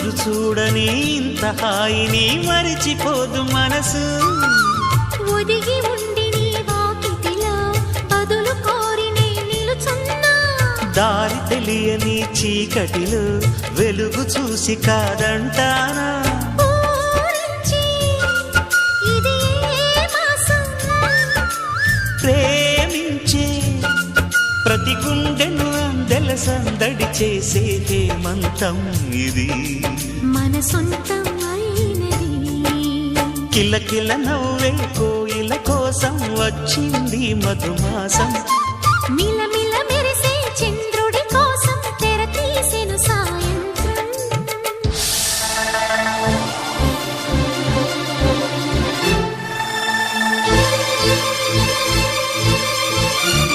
రోజు చూడని ఇంత హాయిని మరిచిపోదు మనసు. ఒదిగి ఉండి నీ వాకిటిలో బదులు కోరి నే నిలుచున్నా. దారి తెలియని చీకటిలో వెలుగు చూసి కాదంటానా. ఊరించి ఇది ఏ మాసం? ప్రేమించే ప్రతి గుండెను అందెల సందడి చేసే హేమంతం ఇది. మన సొంతం అయినది. కిలకిల నవ్వే కోయిల కోసం వచ్చింది మధుమాసం.